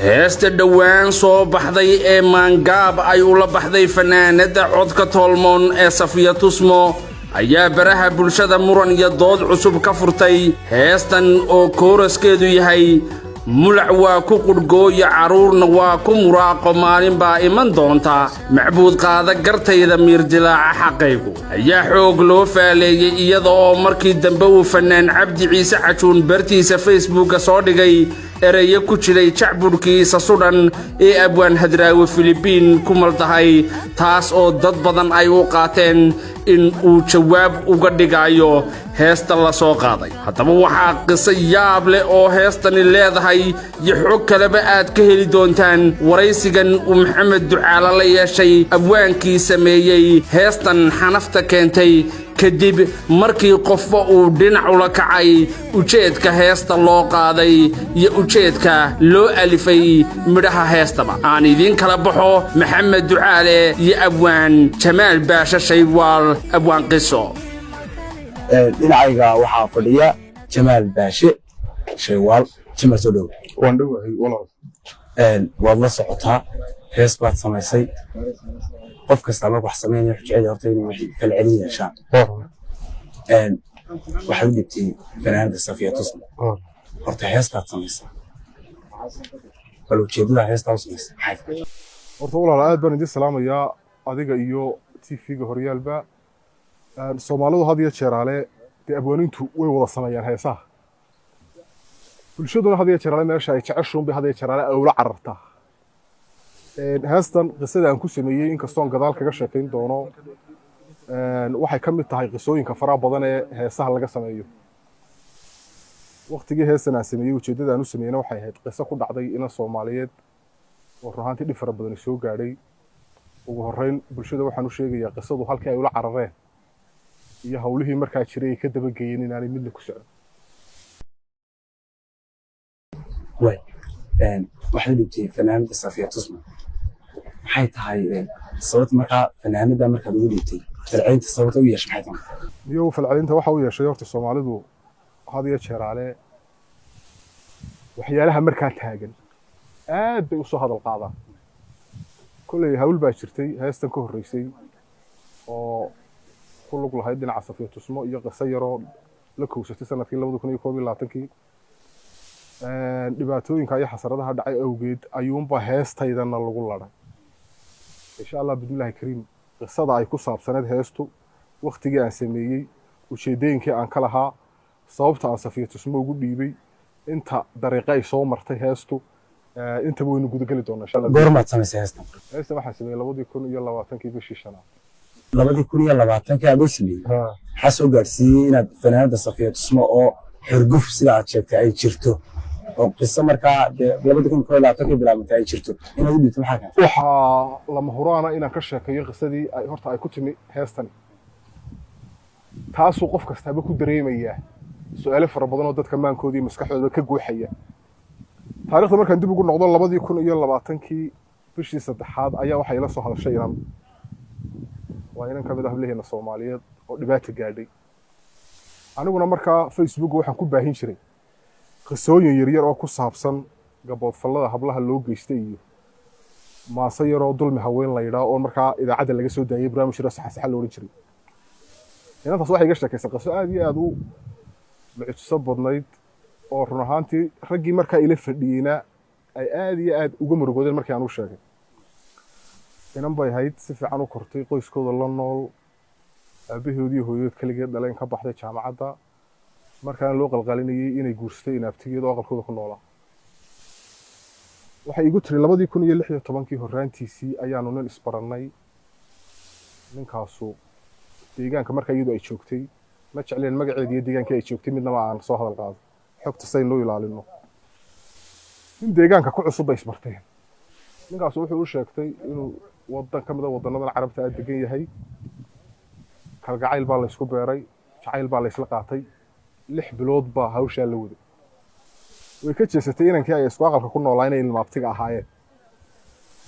heesta dhawaan soo baxday ee maangaab ay ula baxday fanaanada codka tolmoon ee Safiya Tusmo ayaa baraha bulshada muran iyo dood cusub ka furtay heestan oo kooraskeedu yahay mulac waa ku qudhgooya caruurna waa ku muraaqo maalin baa iman doonta macbuud qaada gartayda miirdilaaca xaqaygu ayaa xoog loo faaleeyay iyada oo markii dambe uu fanaan Cabdi Ciise Cajuun bartiisa Facebook soo dhigay erayo ku jiray jacburkiisa sudan ee abwaan hadraawi Filibiin ku maltahay taas oo dad badan ay u qaateen in uu jawaab uga dhigayo heesta la soo qaaday haddaba waxaa qiso yaab leh oo heestani leedahay iyo xog kaleba aad ka heli doontaan waraysigan uu Maxamed Ducaale la yeeshay abwaankii sameeyay heestan xanafta keentay kadib markii qofba uu dhinac ula kacay ujeedka heesta loo qaaday iyo ujeedka loo alifay midhaha heestaba aan idin kala baxo Maxamed Ducaale iyo abwaan Jamaal Baasha Shaywaal abwaan qiso dhinacayga waxaa fadhiya Jamaal Baashe Shaywaal Jamaal soo dhow waan dhawahay walaal waad la socotaa hees baad samaysay qof kasta markuu wax sameeyo xujada horta inuu kala celin yeeshaa waxaad u dhigtay fanaanada Safiya Tusmo horta hees baad samaysay bal ujeedada heesta u samaysay horta walaal aad baan idin salaamayaa adiga iyo TV-ga horyaalba Soomaalidu had iyo jeeraale de abwaanintu way wada sameeyaan heesaha bulshaduna had iyo jeeraale meesha ay jeceshuun bay had iyo jeeraale awla carartaa heestan qisada aan ku sameeyay in kastoon gadaal kaga sheekayn doono waxay ka mid tahay qisooyinka faraha badan ee heesaha laga sameeyo waqtigii heestan aan sameeyay ujeedada aan u sameeyay waxay ahayd qiso ku dhacday in Soomaaliyeed oo ruuxantii dhib fara badan soo gaadhay ugu horeyn bulshada waxaan u sheegayaa qisadu halkii ay ula carareen iyo hawlihii markaa jiray ka daba geeyeen inaanay midna ku socon waxaad dhigtay fanaanada Safiya Tusmo maxay tahay sababta markaa fanaanada markaad ugu dhigtay falcelinta sababta u yeeshay maxay tahay iyo falcelinta waxa uu yeeshay horta Soomaalidu had iyo jeeraale waxyaalaha markaa taagan aad bay u soo hadal qaadaan kulay hawl baa jirtay heestan ka horeysay oo ku lug lahayd dhinaca Safiya Tusmo iyo qiso yaroo la koobsatay sanadkii 2021 dhibaatooyinka iyo xasaradaha dhacay awgeed ayuunba heestaydana lagu laday insha Allah bidnillaahi kariim qisada ay ku saabsaneed heestu waqtigii aan sameeyay ujeedooyinkii aan ka lahaa sababta aan Safiya Tusmo ugu dhiibay inta dariiqo ay soo martay heestu inta waynu guda gali doonaa insha Allah goormaad samaysay heestan waxaan sameeyay 2020 bishii shanaad 2020 aad u sameeyay waxa soo gaarsiiyay inaad fanaanada Safiya Tusmo oo xirguf sida aad sheegtay ay jirto oo qiso markaa 2020 bilaabantay ay jirto inaad u dhigto waxa lama huraana inaan ka sheekayo qisadii ay horta ay ku timi heestan taasoo qof kasta ku dareemaya su'aalo fara badan oo dadka maankoodii maskaxdooda ka guuxaya taariikhda markaan dib ugu noqdo 2020 bishii saddexaad ayaa waxay la soo hadashay inaan waa inaan kamid ah hablaheena Soomaaliyeed oo dhibaato gaadhay aniguna markaa Facebook waxaan ku baahin jiray qisooyin yaryar oo ku saabsan gabood fallada hablaha loo geystay iyo maasa yaroo dulmi haween la yiraahdo oo markaa idaacada laga soo daayay barnaamij sax loo oran jiray intaas waxay iga sheekaysay qiso aad iyo aad u mucjiso badnayd oo run ahaantii raggii markaa ila fadhiyayna ay aad iyo aad uga murugoodeen markii aan u sheegay inan bay ahayd si fiican u kortay qoyskooda la nool aabahoodii hooyadood kaligeed dhaleen ka baxday jaamacadda markaan loo qalqalinayay inay guursatay inaabtigeed oo aqalkooda ku noolaa waxay igu tiri 2016 horaantiisii ayaanu nin isbarannay ninkaasu deegaanka markaa iyadu ay joogtay ma jecleen magaceeda iyo deegaankii ay joogtay midna ma aan soo hadal qaado xogta say loo ilaalino in deegaanka ku cusub ay isbarteen ninkaasu wuxuu u sheegtay inuu wadan kamid ah wadanadan carabta aad degan yahay kalgacayl baa la isku beeray jacayl baa la isla qaatay 6 bilood baa hawsha la waday way ka jeesatay inankii ay isku aqalka ku noolaayeen ilma abtiga ahaayeen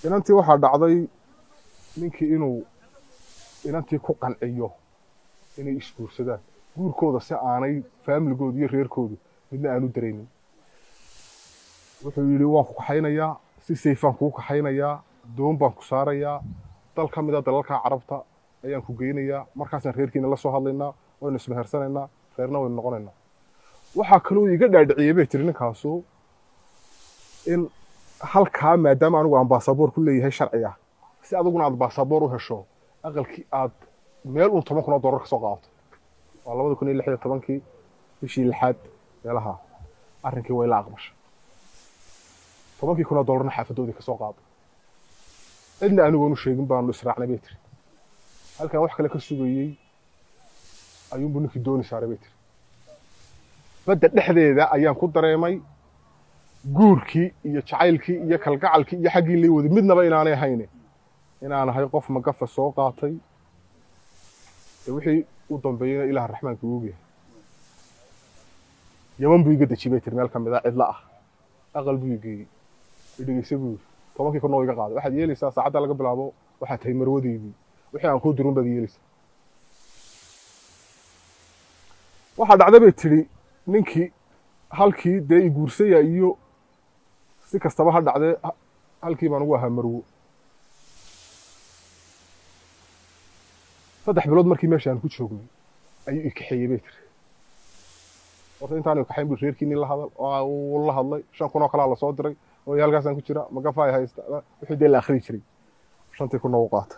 inantii waxa dhacday ninkii inuu inantii ku qanciyo inay isguursadaan guurkooda si aanay familygooda iyo reerkoodu midna aanu dareenin wuxuu yiri waan ku kaxaynayaa si sayfaan kuu kaxaynayaa doon baan ku saarayaa dal ka mid a dalalka carabta ayaan ku geynayaa markaasaan reerkiina la soo hadlaynaa waynu ismehersanaynaa reerna waynu noqonaynaa waxaa kaloo iga dhaadhiciyey bay tiri ninkaasu in halkaa maadaama anigu aan baasaboor ku leeyahay sharci ah si adiguna aad baasaboor u hesho aqalkii aad meel uun $10,000 ka soo qaadato waa 2016 bishii 6 meelaha arrinkii way la aqbashay $10,000 xaafadoodii ka soo qaaday cidna anigoonu sheegin baanu israacnay bay tiri halkan wax kale ka sugayey ayuunbu ninkii dooni saaray bay tiri badda dhexdeeda ayaan ku dareemay guurkii iyo jacaylkii iyo kalgacalkii iyo xaggii lay wada midnaba inaanay ahayne inaan ahay qof magafa soo qaatay wixii u dambeeyayna ilaaha raxmaanka ugu yahay yaman buu iga dejiyay bay tiri meel ka mid ah cidla ah aqal buu geeyey dhigaysa buu $10,000 iga qaaday waxaad yeelaysaa saacadda laga bilaabo waxaad tahay marwadeydii wixii aan ku dirin baad yeelaysaa waxaa dhacday bay tiri ninkii halkii dee i guursaya iyo si kastaba ha dhacdee halkii baan ugu ahaa marwo 3 bilood markii meeshaan ku joognay ayuu i kaxeeyey bay tiri horta intaan i kaxayn buu reerkiinii la hadlay 5,000 oo kalaa la soo diray oo halkaasaan ku jira magafaay haysta wixii dee la akhri jiray 5,000 u qaata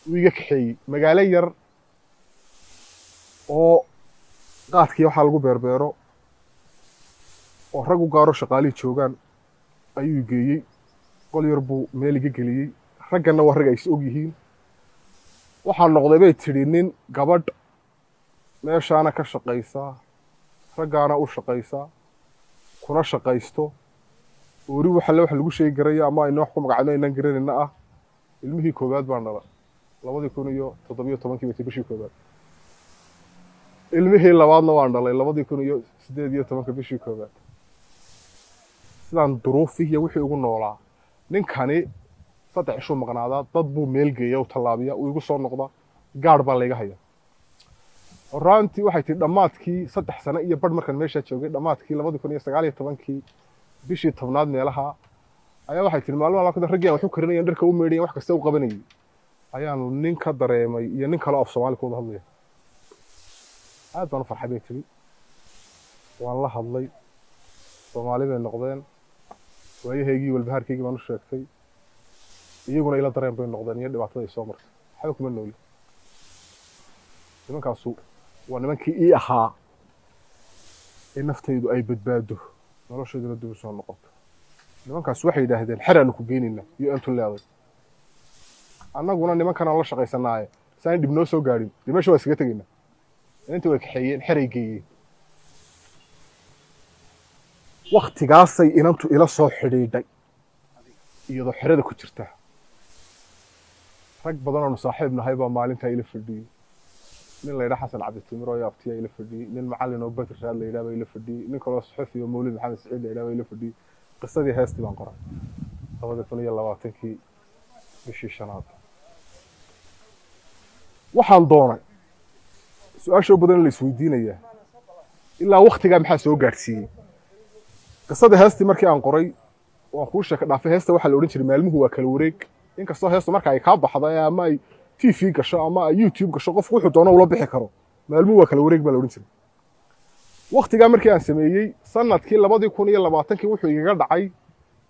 wuu iga kaxeeyey magaalo yar oo qaadkii waxaa lagu beerbeero oo rag u gaaro shaqaalihii joogaan ayuu geeyey qol yar buu meel iga geliyey raggana waa rag ay is og yihiin waxaa noqday bay tidhi nin gabadh meeshaana ka shaqaysaa raggaana u shaqaysaa kuna shaqaysto oori waxalle wax lagu sheegi garaya ama ayna wax ku magacayno aynaan garanayna ah ilmihii koowaad baan dhalay 2017 bay bishii koowaad ilmihii labaadna waan dhalay 2018 bishii koowaad sidaan duruufihii wixii ugu noolaa ninkani 3 cisho maqnaadaa dad buu meel geeya u tallaabiya uu igu soo noqda gaar baa layga haya horaantii waxay tii dhammaadkii 3 sano iyo badh markaan meesha joogay dhammaadkii 2019 bishii 10aad meelaha ayaa waxay tii maalmaha la raggii wax u karinayeen dharka u meedhiyeen wax kasta u qabanayay ayaan nin ka dareemay iyo nin kale oo Soomaali ku hadlaya aad baan u farxay bay tiri waan la hadlay Soomaali bay noqdeen waayahaygii walbahaarkaygii baan u sheegtay iyaguna ila dareen bay noqdeen iyo dhibaatada ay soo martay waxba kuma nooli nimankaasu waa nimankii ii ahaa in naftaydu ay badbaado noloshayduna dib u soo noqoto nimankaas waxay yidhaahdeen xeraanu ku geynaynaa iyo intu leeday annaguna nimankanaan la shaqaysanaaye saan dhib noo soo gaadhin dhimasho waa iskaga tegaynaa inta way kaxeeyeen xeray geeyeen waktigaasay inantu ila soo xidhiidhay iyadoo xerada ku jirta rag badan oo saaxiib nahay baa maalintaa ila fadhiyey nin la yidhaha xasan cabditimir oo yaabtiya ila fadhiyey nin macallin oo badr raad la yidhaha ila fadhiyey nin kaloo saxafi oo mawlid maxamed saciid la yidhaha ila fadhiyey qisadii heestii baan qoray 2020 bishii 5aad waxaan doonay su-aasha badan la isweydiinayaa ilaa waqtigaa maxaa soo gaarsiiyey qisada heestii markii aan qoray waan kuu sheeka dhaafay heesta waxaa la odhan jiray maalmuhu waa kala wareeg inkastoo heestu marka ay kaa baxday ama ay TV gasho ama ay YouTube gasho qofku wuxuu doono ula bixi karo maalmuhu waa kala wareeg baa la odhan jiray waqtigaa markii aan sameeyey sanadkii 2020 wuxuu igaga dhacay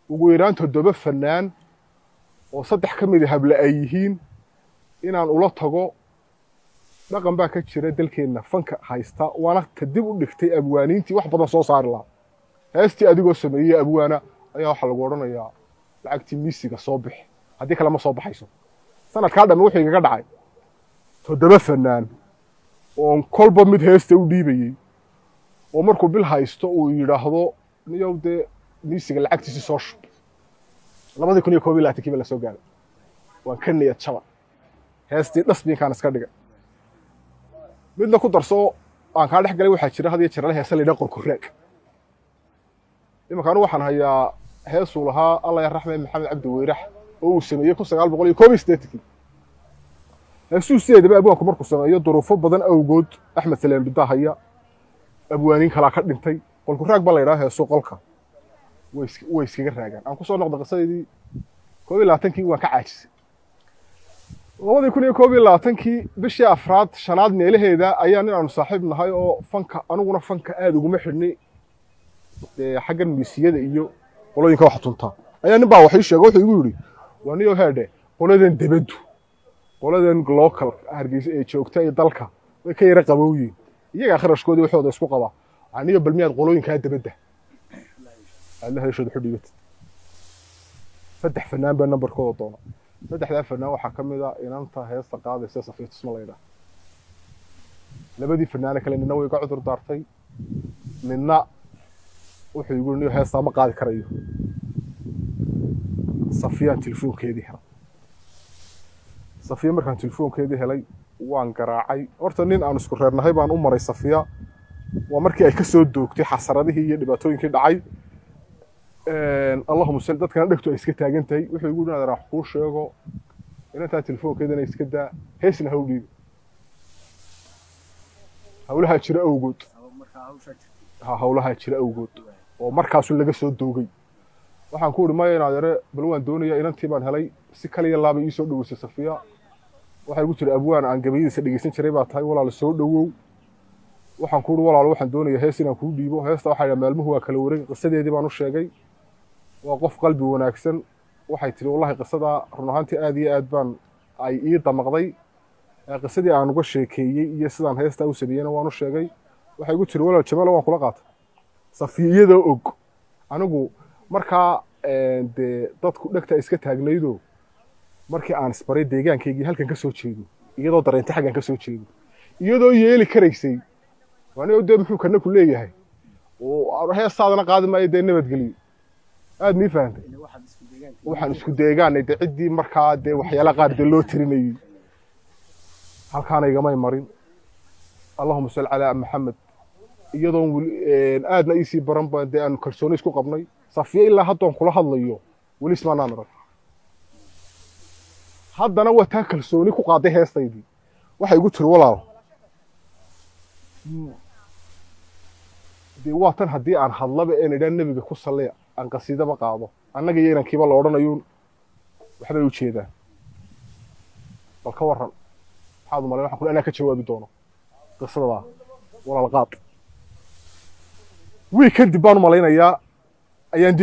ugu yaraan 7 fanaan oo 3 ka mid ah habla ay yihiin inaan ula tago dhaqan baa ka jira dalkeena fanka haysta waana kadib u dhigtay abwaaniintii wax badan soo saari lahaa heestii adigoo sameeyay abwaana ayaa waxa lagu oranayaa lacagtii miisiga soo bix hadii kale ma soo baxayso sanadka dhan wuxuu igaga dhacay 7 fanaan oo kolba mid heesta u dhiibayay oo markuu bil haysto uu yiraahdo niyow de miisiga lacagtiisa soo shub 2021 la soo gaaray waan ka niyad jaba heestii dhasbiinkaan iska dhigay midna ku darso aan ka dhex galay waxa jira hadii jira heesa la dhaqor ku reeg imanka waxaan hayaa heesu lahaa Allah ya raxmay maxamed cabdi weyrax oo uu sameeyay 1981 heesu sideedaba abwaanku markuu sameeyo duruufo badan awgood Axmed Salaan bidahaya abwaanin kala ka dhintay qolku raag baa la yiraahdaa heesu qolka way iskaga raagaan aan ku soo noqdo qisadeedii 21kii waan ka caajisay 2021kii bishii afraad shanaad meelaheeda ayaa nin aanu saaxiib nahay oo fanka aniguna fanka aad uguma xidhnay xaggan miisiyada iyo qolooyinka wax tunta ayaa nin baa waxay sheegay wuxuu igu yiri waniyo heede qoladan dibaddu qoladan local hargeysa ee joogta ee dalka way ka yara qabowyiin iyaga kharashkoodii waxooda isku qaba aniyo balmiyaad qolooyinka dibadda Allah heshooda xudhigat saddex fanaan baa numberkooda doona saddexda fanaan waxa kamid ah inanta heesta qaadaysa Safiya Tusmo leeyahay labadii fanaan kale nina way ka cudur daartay nina wuxuu igu yiri heesta ma qaadi karayo Safiya telefoonkeedii helay Safiya markaan telefoonkeedii helay waan garaacay horta nin aan isku reernahay baan u maray Safiya waa markii ay ka soo doogtay xasaradihii iyo dhibaatooyinkii dhacay اللهم صل dadkana dhagto ay iska taagantahay wuxuu igu dhinaad raax ku sheego inta telefoonkeedana iska daa heesna hawdii hawlaha jira awgood hawlaha jira awgood oo markaas laga soo doogay waxaan ku urmay inaad yare bal waan doonayaa inantii baan helay si kaliya laaba ii soo dhaweysay Safiya waxay ugu tiri abwaan aan gabaydiisa dhageysan jiray baa tahay walaal soo dhawow waxaan ku walaal waxaan doonayaa hees inaan ku dhiibo heesta waxa maalmuhu waa kala wareeg qisadeedii baan u sheegay وقف قلبي وناكسن waxay tiri wallahi qisada run ahaantii aad iyo aad baan ay ii damaqday qisadii aan uga sheekeeyay iyo sidaan heesta u sameeyana waan u sheegay waxay igu tiri walaal Jamaal waan kula qaatay Safiyada og anigu marka dadku dhagta iska taagnaydo markii aan isbaray deegaankeygii halkan ka soo jeedo iyadoo dareentay xagan ka soo jeedo iyadoo yeeli karaysay waan oo muxuu kana ku leeyahay oo heestaadana qaadi maayo nabadgeliyo aad mi fahamtay waxaan isku deegaanay ciidii markaa waxyaala qaar loo tirinayay halkaan igama marin Allahumma salli ala Muhammad iyadoo aadna isi baran baan aan kalsooni isku qabnay Safiya ilaa haddaan kula hadlayo wali ismaanaan rag haddana waa taa kalsooni ku qaaday heestaydii waxay igu tiri walaal waatan haddii aan hadlaba ee nidaan nabiga ku salliya aan qasiida ma qaado annaga iyo inankiiba la odhanayo waxbay u jeedaan bal ka waran maxaad malay waxaan ku anaa ka jawaabi doono qisada walaal qaad kadib baan malaynayaa ayaan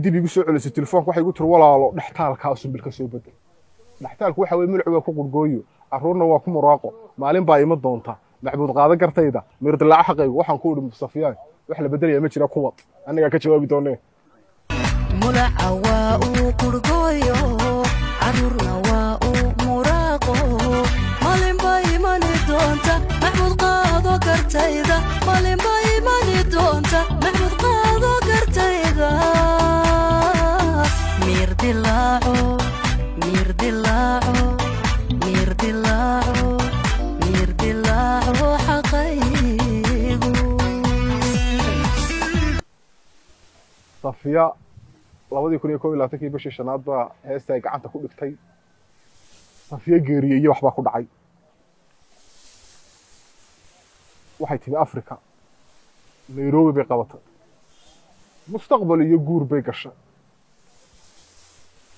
dib igu soo celisay telefoonka waxay igu tiri walaalo dhaxtaalkaas bil ka soo bedel dhaxtaalku waxa weey milcu waa ku qurgooyo aruurna waa ku muraaqo maalin baa ima doonta macbuud qaadan kartayda mirdilaa xaqaygu waxaan ku uri Safiyaan wax la bedelaya ma jira kuwad aniga ka jawaabi doonee mulaca waa uu qurgooyo aruurna waa uu muraaqo maalin baa imani doonta macbuud qaado kartayda maalin baa imani doonta macbuud qaado kartayda mirdilaaco mirdilaaco mirdilaaco mirdilaaco xaqaygu Safiya 2021kii bishii shanaad baa heesta ay gacanta ku dhigtay Safiya geeriyay waxba ku dhacay waxay timi Afrika Nairobi bay qabatay mustaqbal iyo guur bay gashay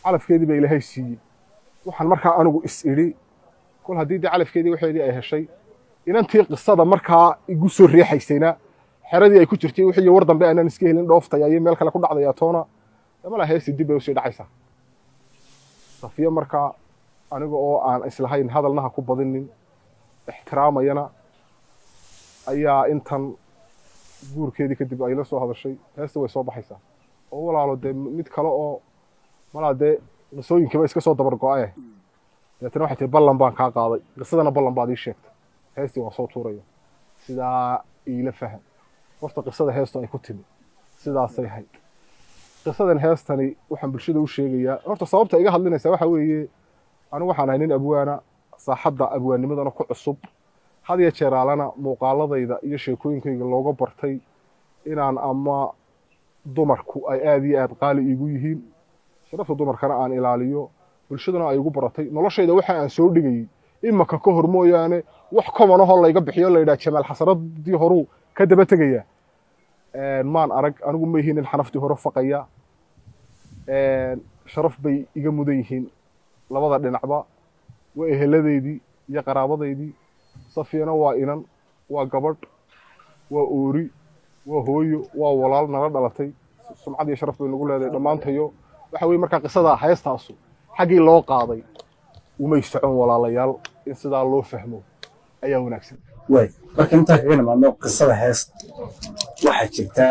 calafkeedii bay Ilaahay siiyay waxaan markaa anigu is iri kul hadii calafkeedii waxeedii ay heshay inantii qisada markaa igu soo riixaysayna xeradii ay ku jirtay wixii war dambe aanan iska helin dhooftay ay meel kale ku dhacday toona ma la heesi dib ay u soo dhacaysaa Safiya markaa aniga oo aan islahayn hadalnaha ku badinin ixtiraamayana ayaa intan guurkeedii kadib ay la soo hadashay heesta way soo baxaysaa oo walaalo mid kale oo malaade qisooyinkiiba iska soo dabar go'ay dadna waxay tahay ballan baan ka qaaday qisadana ballan baad ii sheegtay heestii waa soo tuurayo sida ila faham horta qisada heesto ay ku timi sidaasay hayd qisadan heestani waxaan bulshada u sheegayaa horta sababta iga hadlinaysa waxa weeye anigu waxaan ahay nin abwaana saaxadda abwaanimadana ku cusub had iyo jeer aalana muuqaaladayda iyo sheekooyinkayga looga bartay inaan ama dumarku ay aad iyo aad qaali iigu yihiin sharafta dumarkana aan ilaaliyo bulshadana ay ugu baratay noloshayda waxa aan soo dhigay imaka ka hor mooyaane wax common ah oo layga bixiyo la yiraahdo Jamaal xasaradii horu ka daba tagaya maan arag anigu ma yihiin in xanaftii hore faqaya sharaf bay iga mudan yihiin labada dhinacba waa eheladeydii iyo qaraabadaydii safiyana waa inan waa gabadh waa oori waa hooyo waa walaal nala dhalatay sumcad iyo sharaf bay nagu leedahay dhammaantayo waxa weeye markaa qisada heestaasu xaggii loo qaaday umay socon walaalayaal in sidaa loo fahmo ayaa wanaagsan way marka intaa kaga nimaadno qisada heesta waxaa jirta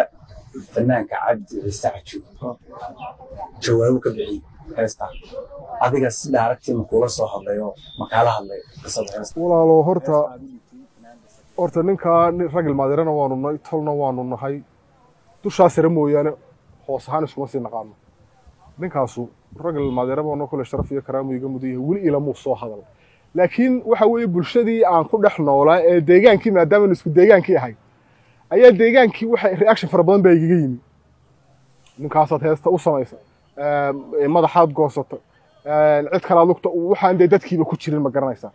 fanaanka cabdi ciise cajuub jawaabo ka bixiyey heesta adiga sida aragtiima kula soo hadlayo makaala hadlay qisada heesta walaalo horta ninkaa rag ilmaadirana waanu nahay tolna waanu nahay dushaa sare mooyaane hoos ahaan iskuma sii naqaano ninkaasu rag ilmaadiraba waanu kule sharaf iyo karaamo iga mudan yahay weli ilamuu soo hadal laakiin waxa weeye bulshadii aan ku dhex noolaa ee deegaankii maadaama isku deegaankii ahay ayaa deegaankii waxa reaction fara badan baa igaga yimi ninkaasaad heesta u samaysa madaxaad goosata cid kalaad lugta waxaan dee dadkiiba ku jirin ma garanaysaa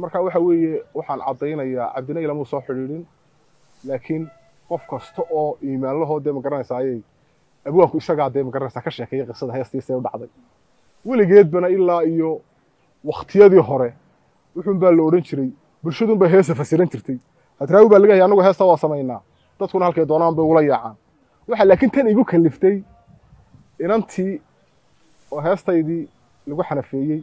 marka waxa weeye waxaan caddaynayaa cabdina ilamuu soo xidhiidhin laakiin qof kasta oo iimaanlahoo dee ma garanaysaa ayay abwaanku isagaa dee ma garanaysaa ka sheekeeya qisada heestiisa u dhacday weligeedbana ilaa iyo waqtiyadii hore wuxuun baa la odhan jiray bulshadun baa heesa fasiran jirtay hadraawi baa laga hayay annagu heesta waa samaynaa dadkuna halkay doonaan bay ula yaacaan waxa laakiin tan igu kaliftay inantii oo heestaydii lagu xanafeeyey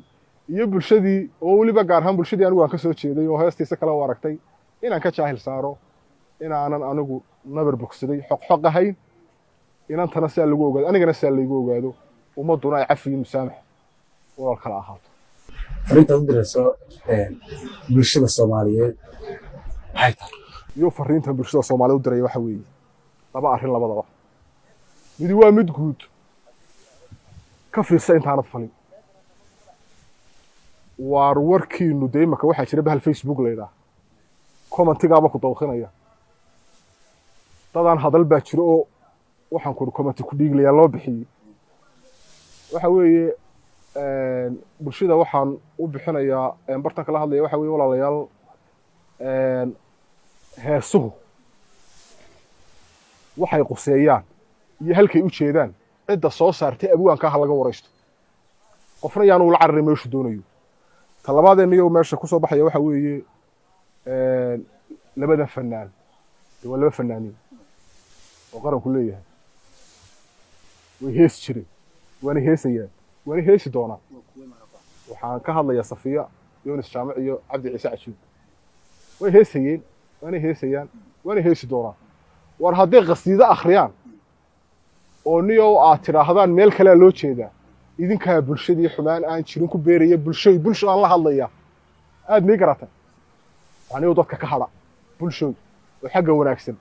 iyo bulshadii oo weliba gaar ahaan bulshadii anigu aan ka soo jeeday oo heestiisa kale u aragtay inaan ka jaahil saaro inaanan anigu nabar bogsaday xoqxoq ahayn inantana sidaa lagu ogaado anigana sidaa laygu ogaado ummadduna ay cafi iyo musaamax walaal kala ahaato fariinta u dirayso bulshada Soomaaliyeed maxay tahay iyo fariinta bulshada Soomaaliyeed u diray waxa weeye laba arrin labadaba mid waa mid guud ka fiirsa intaanad falin waar warkiinu de imaka waxaa jira bahal Facebook leeyahay commentigaaba ku dawqinaya dadaan hadal baa jiro oo waxaan ku comment ku dhiiglaya loo bixiyay waxa weeye bulshada waxaan u bixinayaa bartan kala hadlaya waxa weeye walaalayaal heesuhu waxay quseeyaan iyo halkay u jeedaan cidda soo saartay abwaanka ha laga waraysto qofna yaanu la cararay meeshu doonayo talabaadeenniyo meesha ku soo baxaya waxa weeye labada fanaan waa laba fanaaniin oo qaranku leeyahay way hees jireen waana heesayaan waana heesi doonaa waxaan ka hadlayaa Safiya Yunus Jaamac iyo Cabdi Ciise Cajuub way heesayeen waana heesayaan waana heesi doonaa war haddii qasiida akhriyaan oo niyo aad tiraahdaan meel kale loo jeedaa idinka bulshadii xumaan aan jirin ku beeraya bulsho aan la hadlaya aad mi garata anigu dadka ka hada bulsho oo xagga wanaagsan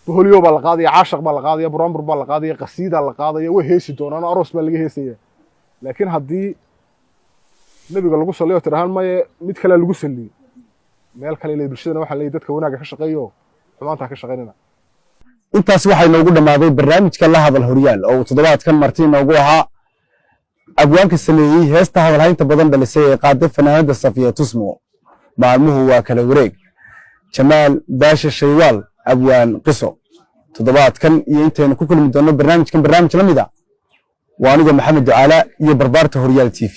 boholiyo baa la qaadaya caashaq baa la qaadaya buraanbur baa la qaadaya qasiida la qaadaya way heesi doonaan aroos baa laga heesaya laakiin haddii nabiga lagu saliyo tirahan maye mid kale lagu saliyo meel kale ilaa bulshadana waxa leeyahay dadka wanaaga ka shaqeeyo xumaanta ka shaqeynina intaas waxay noogu dhamaaday barnaamijka la hadal horyaal oo toddobaadkan martii noogu ahaa abwaanka sameeyay heesta hadalhaynta badan dhalisay ee qaaday fanaanada Safiya Tusmo maalmuhu waa kala wareeg Jamaal Baasha Shaywaal abwaan qiso toddobaadkan iyo intaanu ku kulmi doono barnaamij la mid ah waa aniga Maxamed Ducaala iyo barbaarta Horyaal TV